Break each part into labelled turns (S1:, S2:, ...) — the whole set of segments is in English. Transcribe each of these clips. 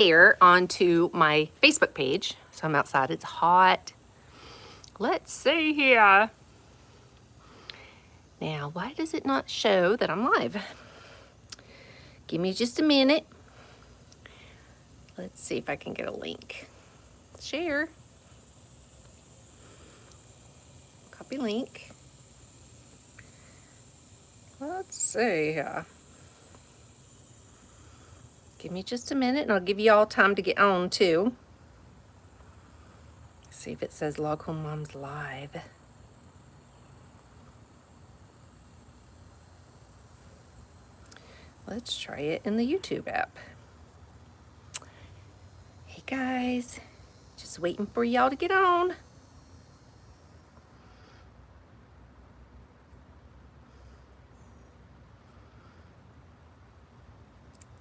S1: Here onto my Facebook page. So I'm outside, it's hot. Let's see here. Now, why does it not show that I'm live? Give me just a minute. Let's see if I can get a link. Share. Copy link. Let's see here. Give me just a minute and I'll give you all time to get on too. See if it says Log Home Moms Live. Let's try it in the YouTube app. Hey guys, just waiting for y'all to get on.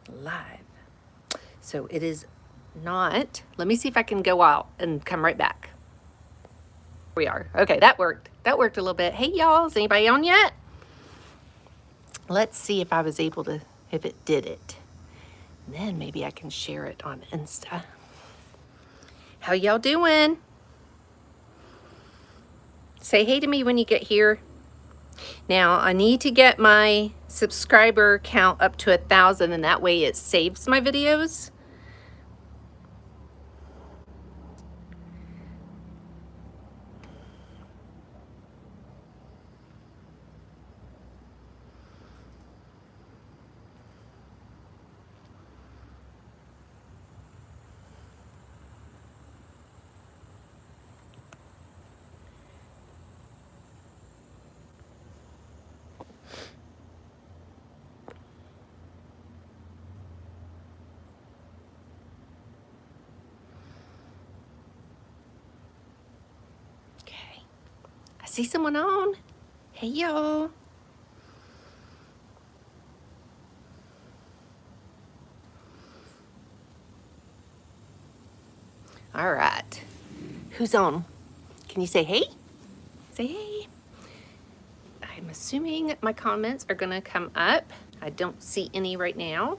S1: Live. So it is not, let me see if I can go out and come right back. We are. Okay, that worked. That worked a little bit. Hey y'all, is anybody on yet? Let's see if I was able to, if it did it. And then maybe I can share it on Insta. How y'all doing? Say hey to me when you get here. Now I need to get my subscriber count up to 1,000 and that way it saves my videos. See someone on? Hey y'all. All right. Who's on? Can you say hey? Say hey. I'm assuming my comments are gonna come up. I don't see any right now.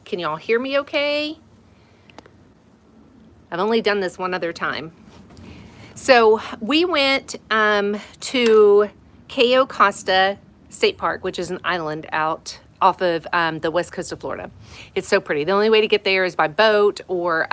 S1: Can y'all hear me okay? I've only done this one other time. So we went to Cayo Costa State Park, which is an island out off of the west coast of Florida. It's so pretty. The only way to get there is by boat or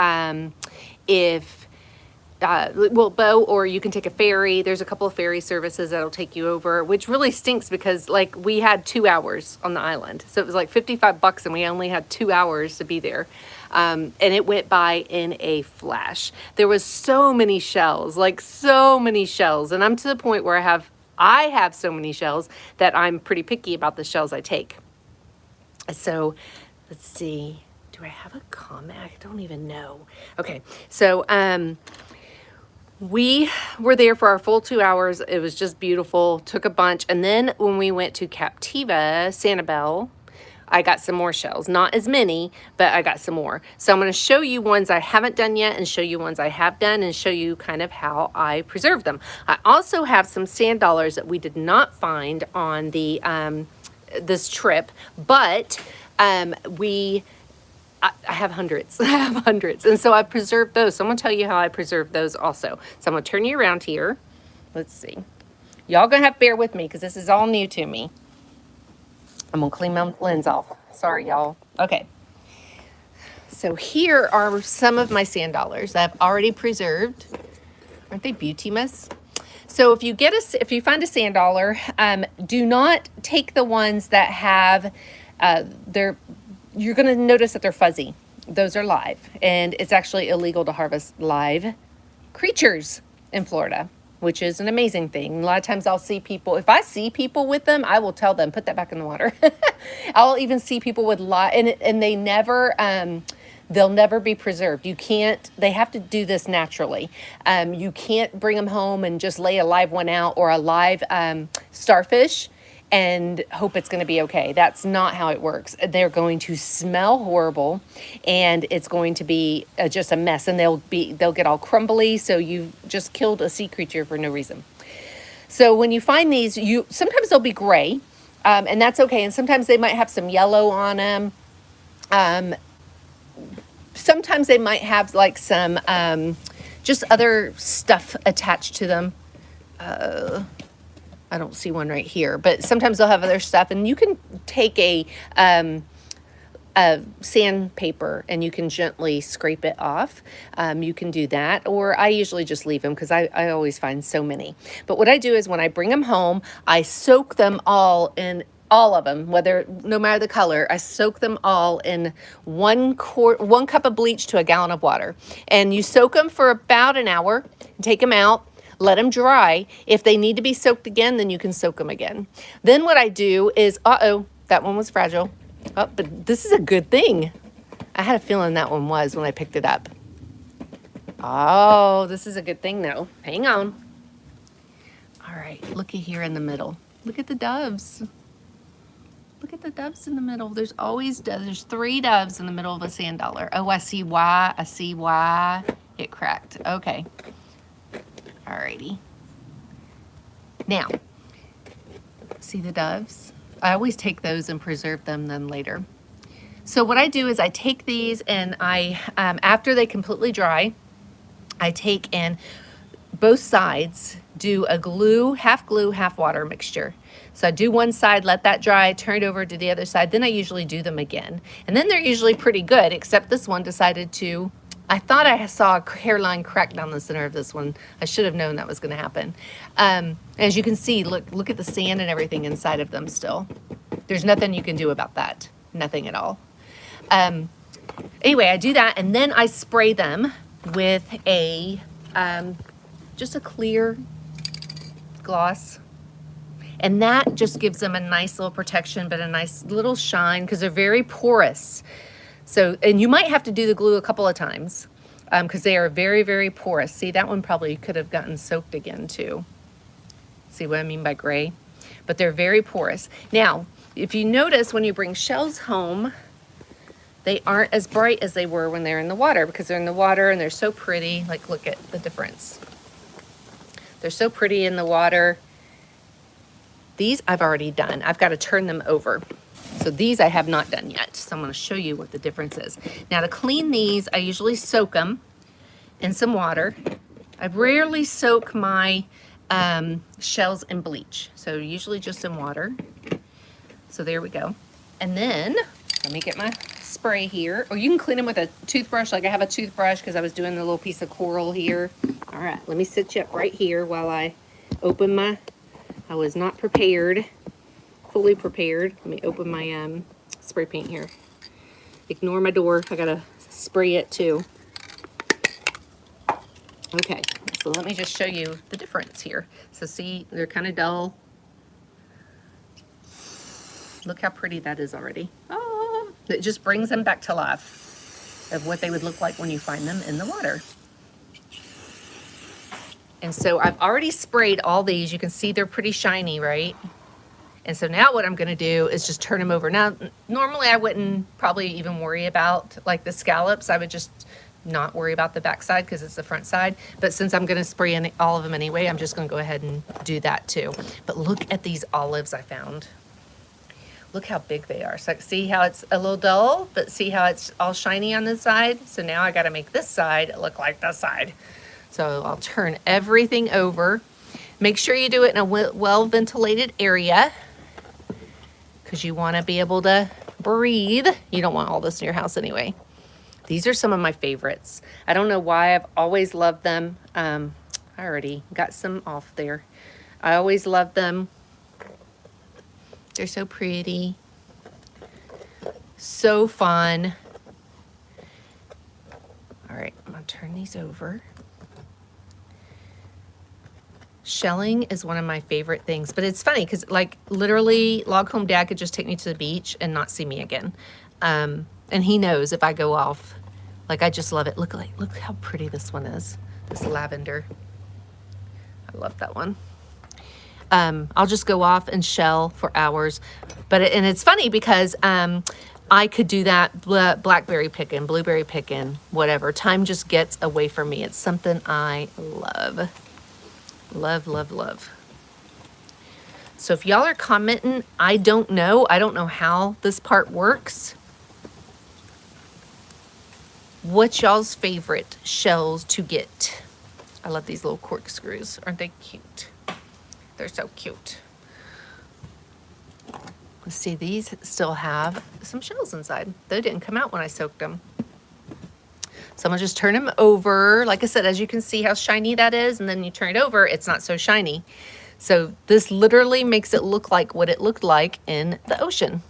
S1: boat, or you can take a ferry. There's a couple of ferry services that'll take you over, which really stinks because like we had 2 hours on the island. So it was like $55 and we only had 2 hours to be there. And it went by in a flash. There was so many shells, like so many shells. And I'm to the point where I have so many shells that I'm pretty picky about the shells I take. So let's see. Do I have a comment? I don't even know. Okay. So, we were there for our full 2 hours. It was just beautiful. Took a bunch. And then when we went to Captiva, Sanibel, I got some more shells. Not as many, but I got some more. So I'm going to show you ones I haven't done yet and show you ones I have done and show you kind of how I preserve them. I also have some sand dollars that we did not find on the this trip, but I have hundreds. I have hundreds. And so I preserved those. So I'm going to tell you how I preserve those also. So I'm going to turn you around here. Let's see. Y'all going to have to bear with me because this is all new to me. I'm going to clean my lens off. Sorry, y'all. Okay. So here are some of my sand dollars I've already preserved. Aren't they beauty-muss? So if you find a sand dollar, do not take the ones that have you're going to notice that they're fuzzy. Those are live, and it's actually illegal to harvest live creatures in Florida, which is an amazing thing. A lot of times I'll see people, if I see people with them, I will tell them, put that back in the water. I'll even see people with live, and they never, they'll never be preserved. You can't, they have to do this naturally. You can't bring them home and just lay a live one out or a live starfish and hope it's going to be okay. That's not how it works. They're going to smell horrible, and it's going to be just a mess, and they'll get all crumbly. So you've just killed a sea creature for no reason. So when you find these, sometimes they'll be gray, and that's okay. And sometimes they might have some yellow on them. sometimes they might have like some just other stuff attached to them. I don't see one right here, but sometimes they'll have other stuff, and you can take a sandpaper and you can gently scrape it off. You can do that, or I usually just leave them because I always find so many. But what I do is when I bring them home, I soak them all in, all of them, no matter the color, I soak them all in 1 cup of bleach to a gallon of water. And you soak them for about an hour, take them out, let them dry. If they need to be soaked again, then you can soak them again. Then what I do is, that one was fragile. Oh, but this is a good thing. I had a feeling that one was when I picked it up. Oh, this is a good thing though. Hang on. All right, looky here in the middle. Look at the doves. Look at the doves in the middle. There's always doves. There's 3 doves in the middle of a sand dollar. Oh, I see why. I see why it cracked. Okay. Alrighty. Now, see the doves? I always take those and preserve them then later. So what I do is I take these and I, after they completely dry, I take and both sides do a glue, half water mixture. So I do one side, let that dry, turn it over to the other side. Then I usually do them again. And then they're usually pretty good, except this one decided to, I thought I saw a hairline crack down the center of this one. I should have known that was going to happen. As you can see, look at the sand and everything inside of them still. There's nothing you can do about that. Nothing at all. Anyway, I do that, and then I spray them with a just a clear gloss. And that just gives them a nice little protection, but a nice little shine because they're very porous. So, and you might have to do the glue a couple of times because they are very, very porous. See, that one probably could have gotten soaked again too. See what I mean by gray? But they're very porous. Now, if you notice when you bring shells home, they aren't as bright as they were when they're in the water because they're in the water and they're so pretty. Like, look at the difference. They're so pretty in the water. These I've already done. I've got to turn them over. So these I have not done yet. So I'm going to show you what the difference is. Now to clean these, I usually soak them in some water. I rarely soak my shells in bleach. So usually just in water. So there we go. And then let me get my spray here. Or you can clean them with a toothbrush. Like I have a toothbrush because I was doing the little piece of coral here. All right, let me sit you up right here while I open my, I was not prepared. Fully prepared. Let me open my spray paint here. Ignore my door. I gotta spray it too. Okay, so let me just show you the difference here. So see, they're kind of dull. Look how pretty that is already. Oh, it just brings them back to life of what they would look like when you find them in the water. And so I've already sprayed all these. You can see they're pretty shiny, right? And so now what I'm going to do is just turn them over. Now, normally I wouldn't probably even worry about like the scallops. I would just not worry about the back side because it's the front side. But since I'm going to spray in all of them anyway, I'm just going to go ahead and do that too. But look at these olives I found. Look how big they are. So see how it's a little dull, but see how it's all shiny on this side? So now I got to make this side look like this side. So I'll turn everything over. Make sure you do it in a well-ventilated area, because you want to be able to breathe. You don't want all this in your house anyway. These are some of my favorites. I don't know why, I've always loved them. I already got some off there. I always loved them. They're so pretty. So fun. All right, I'm gonna turn these over. Shelling is one of my favorite things, but it's funny because like literally Log Home Dad could just take me to the beach and not see me again. And he knows if I go off, like I just love it. Look how pretty this one is, this lavender. I love that one. I'll just go off and shell for hours, and it's funny because I could do that blackberry picking, blueberry picking, whatever. Time just gets away from me. It's something I love. Love, love, love. So if y'all are commenting, I don't know how this part works. What's y'all's favorite shells to get? I love these little corkscrews. Aren't they cute? They're so cute. Let's see, these still have some shells inside. They didn't come out when I soaked them. So I'm gonna just turn them over. Like I said, as you can see how shiny that is, and then you turn it over, it's not so shiny. So this literally makes it look like what it looked like in the ocean.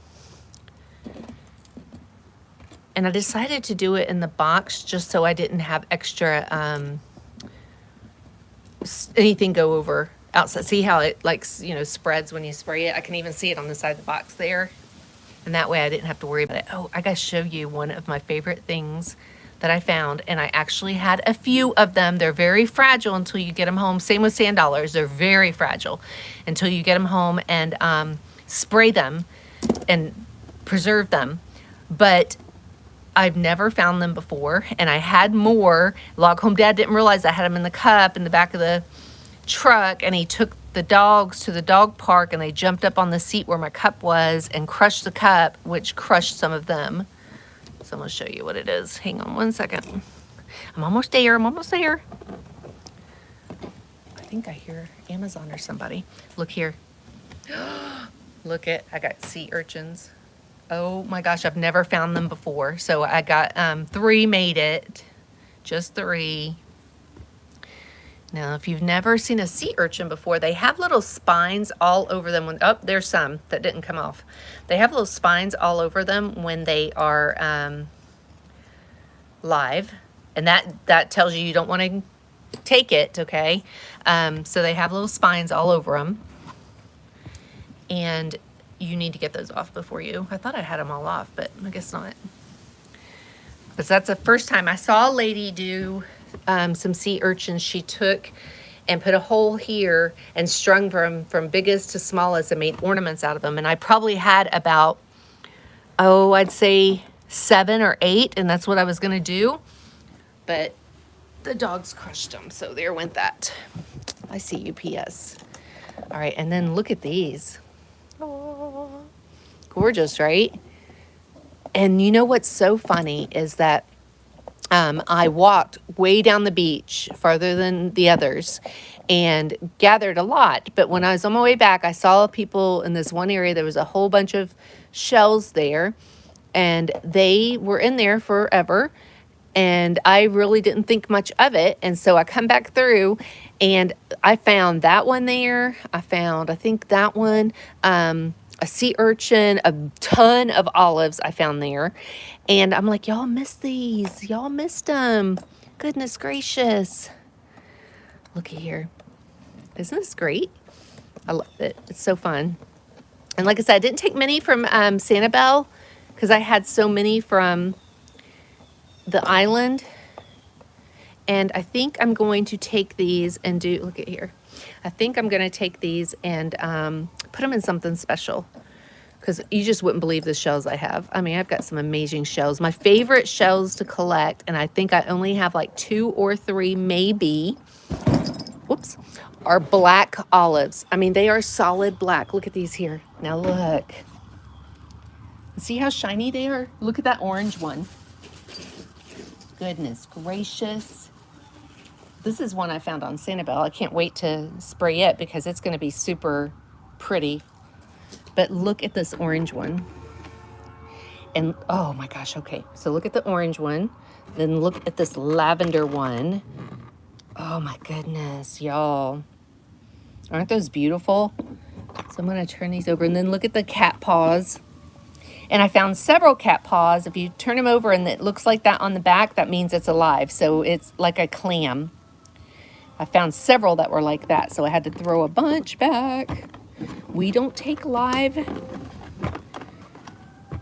S1: And I decided to do it in the box just so I didn't have extra anything go over outside. See how it spreads when you spray it? I can even see it on the side of the box there. And that way I didn't have to worry about it. Oh, I gotta show you one of my favorite things that I found. And I actually had a few of them. They're very fragile until you get them home. Same with sand dollars. They're very fragile until you get them home and spray them and preserve them. But I've never found them before, and I had more. Log Home Dad didn't realize I had them in the cup in the back of the truck, and he took the dogs to the dog park, and they jumped up on the seat where my cup was and crushed the cup, which crushed some of them. So I'm gonna show you what it is. Hang on one second. I'm almost there. I'm almost there. I think I hear Amazon or somebody. Look here. Look it. I got sea urchins. Oh my gosh, I've never found them before. So I got 3 made it. Just 3. Now, if you've never seen a sea urchin before, they have little spines all over them. Oh, there's some that didn't come off. They have little spines all over them when they are live. And that tells you don't want to take it, okay? So they have little spines all over them. And you need to get those off before you. I thought I had them all off, but I guess not. But that's the first time I saw a lady do some sea urchins. She took and put a hole here and strung from biggest to smallest and made ornaments out of them. And I probably had about, I'd say 7 or 8, and that's what I was gonna do. But the dogs crushed them, so there went that. I see UPS. All right, and then look at these. Oh, gorgeous, right? And you know what's so funny is that I walked way down the beach, farther than the others, and gathered a lot. But when I was on my way back, I saw people in this one area. There was a whole bunch of shells there, and they were in there forever. And I really didn't think much of it. And so I come back through and I found that one there. I think that one, a sea urchin, a ton of olives I found there. And I'm like, y'all missed these. Y'all missed them. Goodness gracious. Looky here. Isn't this great? I love it. It's so fun. And like I said, I didn't take many from Sanibel because I had so many from the island. And I think I'm going to take these and look at here. I think I'm going to take these and put them in something special because you just wouldn't believe the shells I have. I mean, I've got some amazing shells. My favorite shells to collect, and I think I only have like 2 or 3 maybe, whoops, are black olives. I mean, they are solid black. Look at these here. Now look. See how shiny they are? Look at that orange one. Goodness gracious. This is one I found on Sanibel. I can't wait to spray it because it's going to be super pretty. But look at this orange one. And oh my gosh, okay. So look at the orange one. Then look at this lavender one. Oh my goodness, y'all. Aren't those beautiful? So I'm going to turn these over. And then look at the cat paws. And I found several cat paws. If you turn them over and it looks like that on the back, that means it's alive. So it's like a clam. I found several that were like that, so I had to throw a bunch back. We don't take live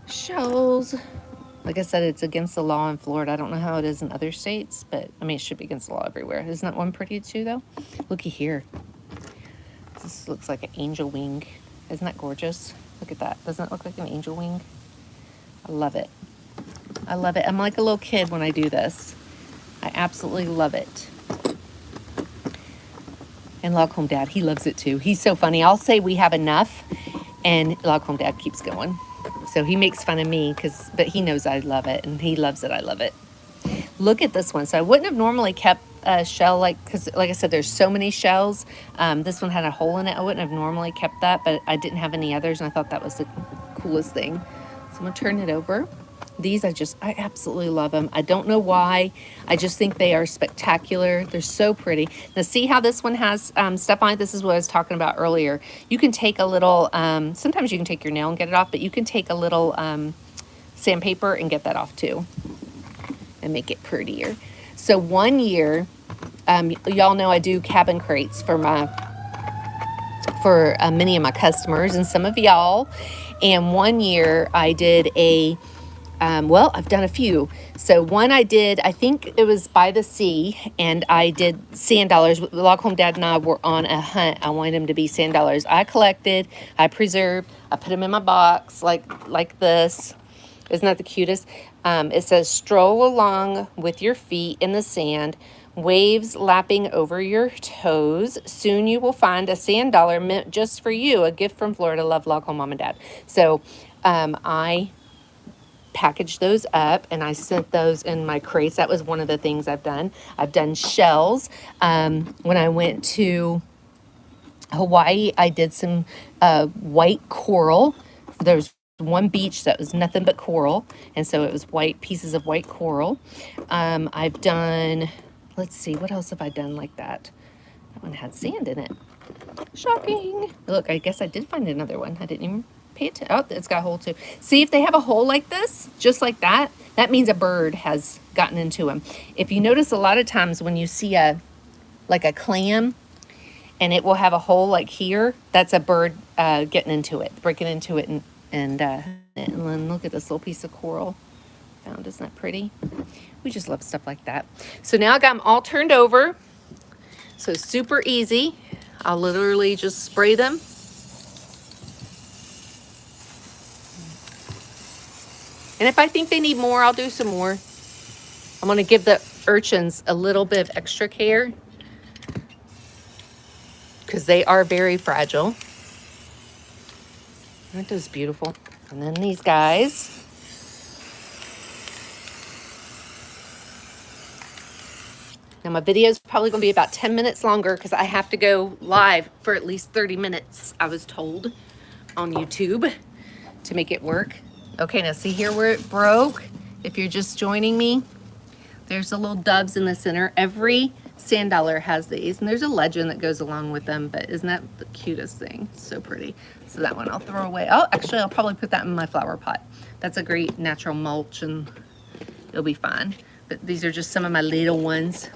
S1: shells. Like I said, it's against the law in Florida. I don't know how it is in other states, but I mean, it should be against the law everywhere. Isn't that one pretty too, though? Looky here. This looks like an angel wing. Isn't that gorgeous? Look at that. Doesn't it look like an angel wing? I love it. I love it. I'm like a little kid when I do this. I absolutely love it. And Log Home Dad, he loves it too. He's so funny. I'll say we have enough, and Log Home Dad keeps going. So he makes fun of me, but he knows I love it, and he loves it. I love it. look at this one. So I wouldn't have normally kept a shell because like I said, there's so many shells. This one had a hole in it. I wouldn't have normally kept that, but I didn't have any others, and I thought that was the coolest thing. So I'm gonna turn it over. These I absolutely love them. I don't know why. I just think they are spectacular. They're so pretty. Now see how this one has stuff on it? This is what I was talking about earlier. You can take a little, sometimes you can take your nail and get it off, but you can take a little sandpaper and get that off too and make it prettier. So one year, y'all know I do cabin crates for many of my customers and some of y'all. And one year I did well, I've done a few. So one I did, I think it was by the sea, and I did sand dollars. Log Home Dad and I were on a hunt. I wanted them to be sand dollars. I collected, I preserved, I put them in my box like this. Isn't that the cutest? It says, stroll along with your feet in the sand, waves lapping over your toes. Soon you will find a sand dollar meant just for you, a gift from Florida. Love, Log Home Mom and Dad. So I packaged those up and I sent those in my crates. That was one of the things I've done. I've done shells. When I went to Hawaii, I did some white coral. There's one beach that was nothing but coral, and so it was white pieces of white coral. I've done, let's see, what else have I done like that? That one had sand in it. Shocking. Look, I guess I did find another one. I didn't even pay attention. Oh, it's got a hole too. See, if they have a hole like this, just like that, that means a bird has gotten into them. If you notice, a lot of times when you see like a clam and it will have a hole like here, that's a bird getting into it, breaking into it. And then look at this little piece of coral found. Isn't that pretty? We just love stuff like that. So now I got them all turned over. So super easy. I'll literally just spray them. And if I think they need more, I'll do some more. I'm going to give the urchins a little bit of extra care because they are very fragile. Aren't those beautiful? And then these guys. Now my video is probably going to be about 10 minutes longer because I have to go live for at least 30 minutes, I was told, on YouTube to make it work. Okay, now see here where it broke? If you're just joining me, there's the little doves in the center. Every sand dollar has these, and there's a legend that goes along with them, but isn't that the cutest thing? It's so pretty. So that one I'll throw away. Oh, actually, I'll probably put that in my flower pot. That's a great natural mulch, and it'll be fine. But these are just some of my little ones.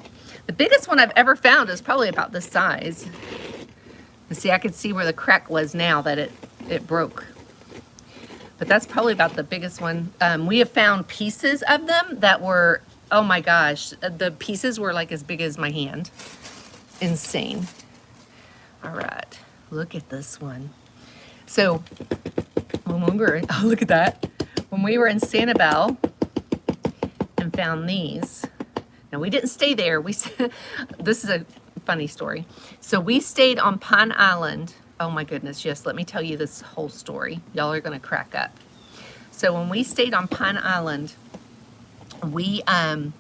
S1: The biggest one I've ever found is probably about this size. And see, I could see where the crack was now that it broke. But that's probably about the biggest one. We have found pieces of them that were, oh my gosh, the pieces were like as big as my hand. Insane. All right, look at this one. So when we were, oh, look at that. When we were in Sanibel and found these, now we didn't stay there. This is a funny story. So we stayed on Pine Island. Oh my goodness, yes, let me tell you this whole story. Y'all are gonna crack up. So when we stayed on Pine Island, we, I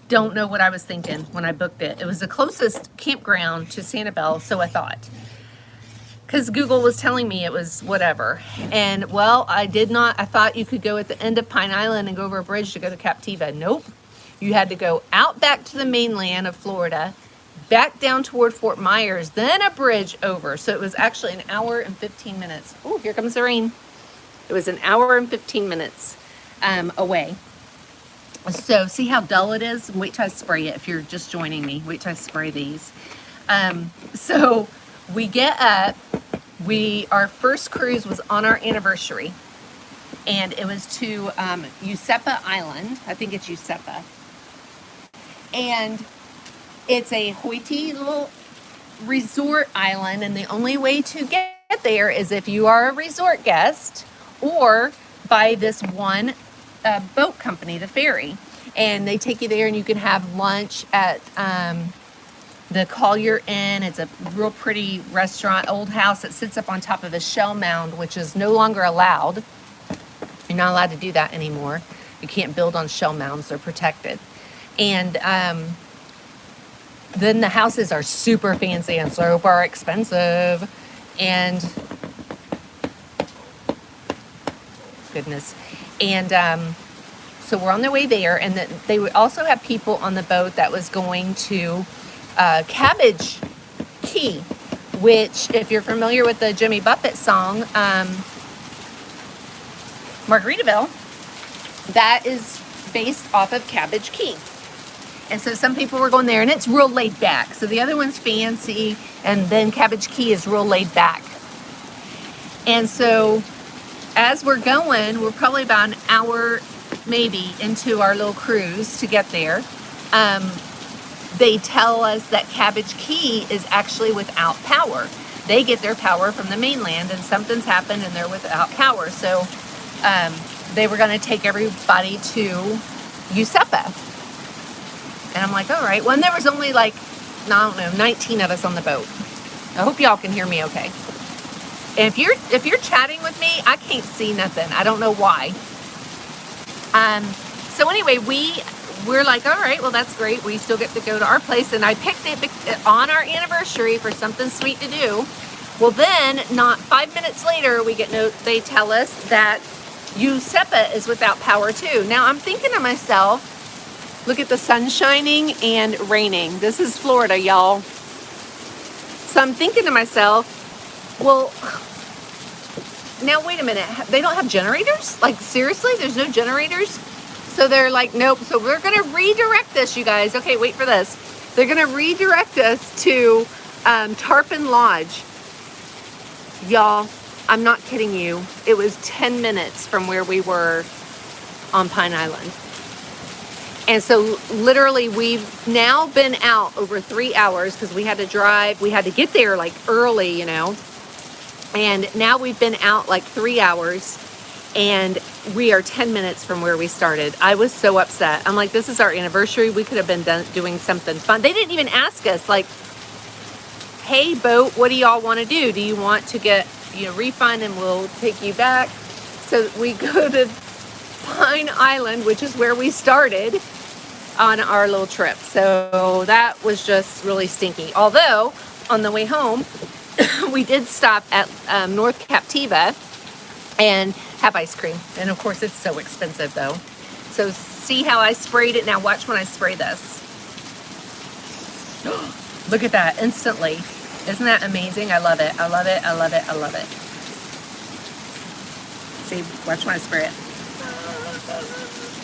S1: don't know what I was thinking when I booked it. It was the closest campground to Sanibel, so I thought. Because Google was telling me it was whatever. And well, I thought you could go at the end of Pine Island and go over a bridge to go to Captiva. Nope. You had to go out back to the mainland of Florida, back down toward Fort Myers, then a bridge over. So it was actually an hour and 15 minutes. Oh, here comes the rain. It was an hour and 15 minutes away. So see how dull it is? Wait till I spray it if you're just joining me. Wait till I spray these. So we get up. Our first cruise was on our anniversary. And it was to Usepa Island. I think it's Usepa. And it's a hoity little resort island, and the only way to get there is if you are a resort guest or by this one boat company, the ferry. And they take you there and you can have lunch at the Collier Inn. It's a real pretty restaurant, old house that sits up on top of a shell mound, which is no longer allowed. You're not allowed to do that anymore. You can't build on shell mounds, they're protected. And then the houses are super fancy and super expensive. And goodness. And so we're on the way there, and they would also have people on the boat that was going to Cabbage Key, which, if you're familiar with the Jimmy Buffett song, Margaritaville, that is based off of Cabbage Key. And so some people were going there, and it's real laid back. So the other one's fancy, and then Cabbage Key is real laid back. And so as we're going, we're probably about an hour maybe into our little cruise to get there. They tell us that Cabbage Key is actually without power. They get their power from the mainland, and something's happened and they're without power. So they were going to take everybody to Usepa. And I'm like, all right. Well, and there was only like, I don't know, 19 of us on the boat. I hope y'all can hear me okay. And if you're chatting with me, I can't see nothing. I don't know why. So anyway, we're like, all right, well, that's great. We still get to go to our place. And I picked it on our anniversary for something sweet to do. Well, then, not 5 minutes later, they tell us that Usepa is without power too. Now, I'm thinking to myself, look at the sun shining and raining. This is Florida, y'all. So I'm thinking to myself, well, now wait a minute. They don't have generators? Like, seriously? There's no generators? So they're like, nope. So we're going to redirect this, you guys. Okay, wait for this. They're going to redirect us to Tarpon Lodge. Y'all, I'm not kidding you. It was 10 minutes from where we were on Pine Island. And so literally we've now been out over 3 hours because we had to drive. We had to get there like early, you know. And now we've been out like 3 hours, and we are 10 minutes from where we started. I was so upset. I'm like, this is our anniversary. We could have been doing something fun. They didn't even ask us, like, hey, boat, what do y'all want to do? Do you want to get, refund and we'll take you back? So we go to Pine Island, which is where we started on our little trip. So that was just really stinky. Although, on the way home, we did stop at North Captiva and have ice cream. And of course, it's so expensive though. So see how I sprayed it? Now watch when I spray this. Look at that, instantly. Isn't that amazing? I love it. I love it. I love it. I love it. See, watch when I spray it.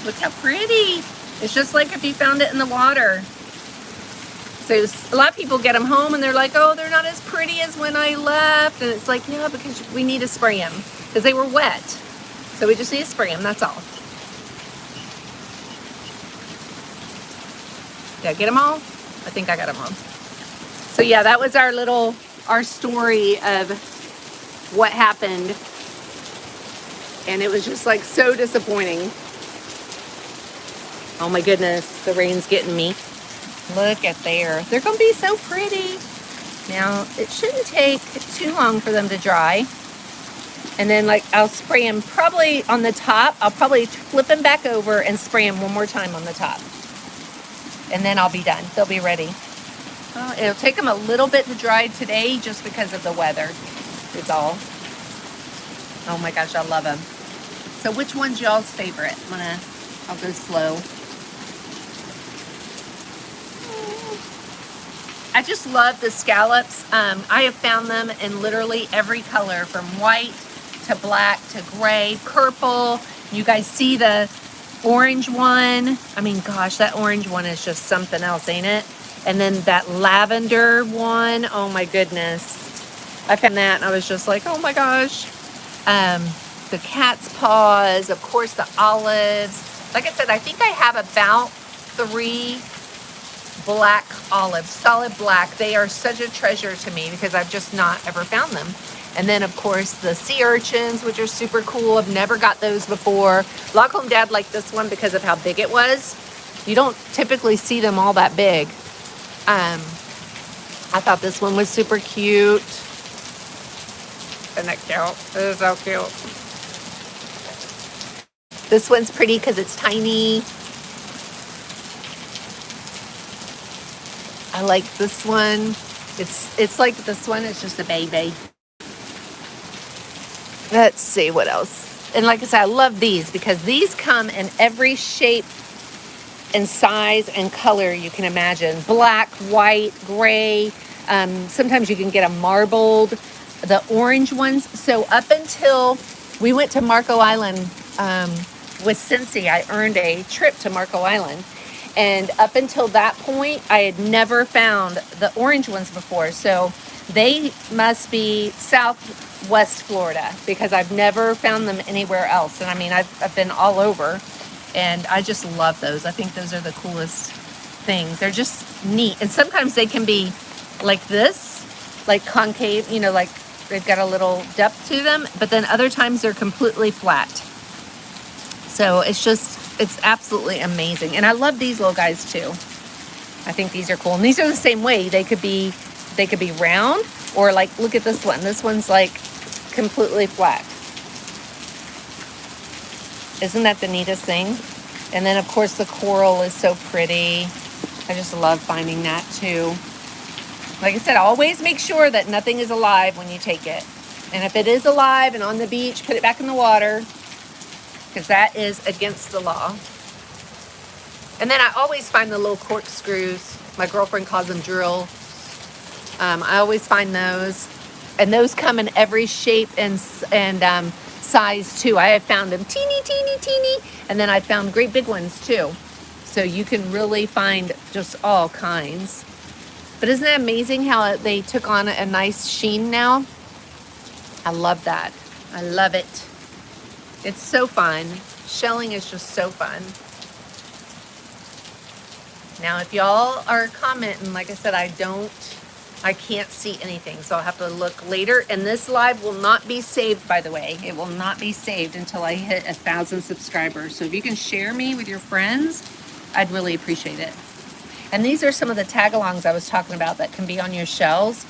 S1: Look how pretty. It's just like if you found it in the water. So a lot of people get them home and they're like, oh, they're not as pretty as when I left. And it's like, no, because we need to spray them because they were wet. So we just need to spray them, that's all. Did I get them all? I think I got them all. So yeah, that was our story of what happened. And it was just like so disappointing. Oh my goodness, the rain's getting me. Look at there. They're going to be so pretty. Now, it shouldn't take too long for them to dry. And then, I'll spray them probably on the top. I'll probably flip them back over and spray them one more time on the top. And then I'll be done. They'll be ready. Well, it'll take them a little bit to dry today just because of the weather. Is all. Oh my gosh, I love them. So which one's y'all's favorite? I'll go slow. I just love the scallops. I have found them in literally every color, from white to black to gray, purple. You guys see the orange one? I mean, gosh, that orange one is just something else, ain't it? And then that lavender one, oh my goodness. I found that and I was just like, oh my gosh. The cat's paws, of course, the olives. Like I said, I think I have about 3 black olives, solid black. They are such a treasure to me because I've just not ever found them. And then of course the sea urchins, which are super cool. I've never got those before. Lockhome Dad liked this one because of how big it was. You don't typically see them all that big. I thought this one was super cute. Isn't that cute? It is so cute. This one's pretty because it's tiny. I like this one. It's like this one. It's just a baby. Let's see what else. And like I said, I love these because these come in every shape and size and color you can imagine. Black, white, gray. Sometimes you can get a marbled, the orange ones. So up until we went to Marco Island with Cincy, I earned a trip to Marco Island. And up until that point, I had never found the orange ones before. So they must be Southwest Florida because I've never found them anywhere else. And I mean, I've been all over. And I just love those. I think those are the coolest things. They're just neat. And sometimes they can be like this, like concave, you know, like they've got a little depth to them. But then other times they're completely flat. So it's absolutely amazing. And I love these little guys too. I think these are cool. And these are the same way. They could be round or like, look at this one. This one's like completely flat. Isn't that the neatest thing? And then of course the coral is so pretty. I just love finding that too. Like I said, always make sure that nothing is alive when you take it. And if it is alive and on the beach, put it back in the water because that is against the law. And then I always find the little corkscrews. My girlfriend calls them drill. I always find those. And those come in every shape and size too. I have found them teeny. And then I found great big ones too. So you can really find just all kinds. But isn't it amazing how they took on a nice sheen now? I love that. I love it. It's so fun. Shelling is just so fun. Now, if y'all are commenting, like I said, I can't see anything, so I'll have to look later. And this live will not be saved, by the way. It will not be saved until I hit 1,000 subscribers. So if you can share me with your friends, I'd really appreciate it. And these are some of the tag-alongs I was talking about that can be on your shells.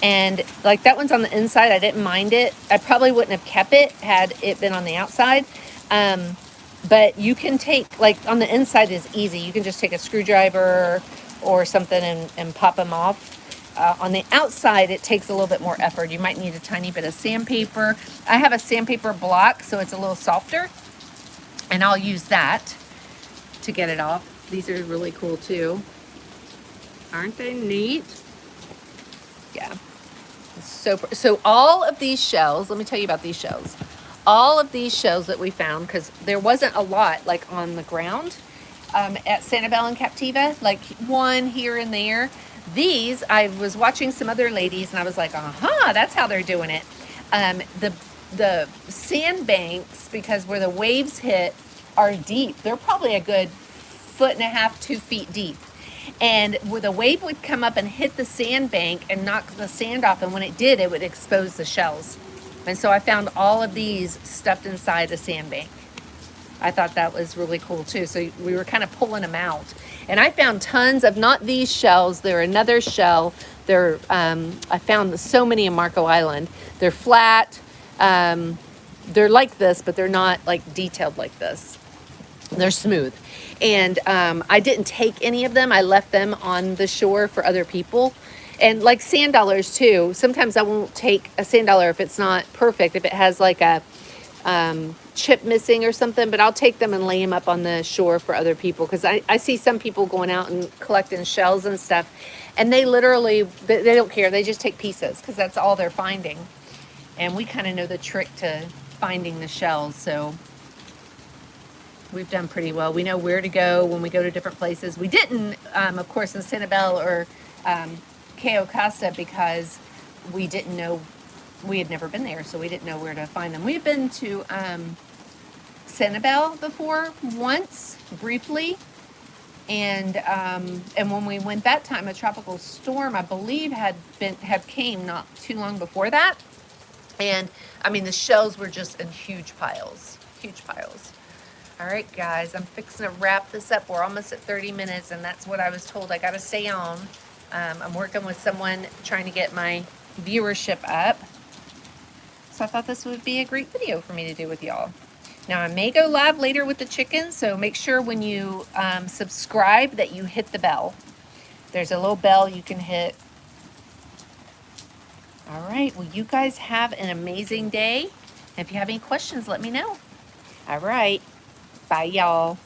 S1: And like that one's on the inside. I didn't mind it. I probably wouldn't have kept it had it been on the outside. But you can take, like on the inside is easy. You can just take a screwdriver or something and pop them off. On the outside, it takes a little bit more effort. You might need a tiny bit of sandpaper. I have a sandpaper block, so it's a little softer. And I'll use that to get it off. These are really cool too. Aren't they neat? Yeah. So all of these shells, let me tell you about these shells. All of these shells that we found, because there wasn't a lot like on the ground at Sanibel and Captiva, like one here and there. These, I was watching some other ladies and I was like, that's how they're doing it. The sandbanks, because where the waves hit, are deep. They're probably a good 1.5 feet, 2 feet deep. And where the wave would come up and hit the sandbank and knock the sand off, and when it did, it would expose the shells. And so I found all of these stuffed inside a sandbank. I thought that was really cool too. So we were kind of pulling them out. And I found tons of, not these shells, they're another shell. I found so many in Marco Island. They're flat. They're like this, but they're not like detailed like this. They're smooth. And I didn't take any of them. I left them on the shore for other people. And like sand dollars too. Sometimes I won't take a sand dollar if it's not perfect, if it has like a chip missing or something, but I'll take them and lay them up on the shore for other people. Because I see some people going out and collecting shells and stuff, and they literally, they don't care. They just take pieces because that's all they're finding. And we kind of know the trick to finding the shells, so we've done pretty well. We know where to go when we go to different places. We didn't, of course, in Sanibel or Cayo Costa, because we didn't know, we had never been there, so we didn't know where to find them. We've been to Sanibel before, once, briefly, and when we went that time, a tropical storm, I believe, had came not too long before that. And I mean, the shells were just in huge piles, huge piles. All right, guys, I'm fixing to wrap this up. We're almost at 30 minutes, and that's what I was told. I got to stay on. I'm working with someone trying to get my viewership up. So I thought this would be a great video for me to do with y'all. Now I may go live later with the chickens, so make sure when you subscribe that you hit the bell. There's a little bell you can hit. All right, well, you guys have an amazing day. If you have any questions, let me know. All right, bye, y'all.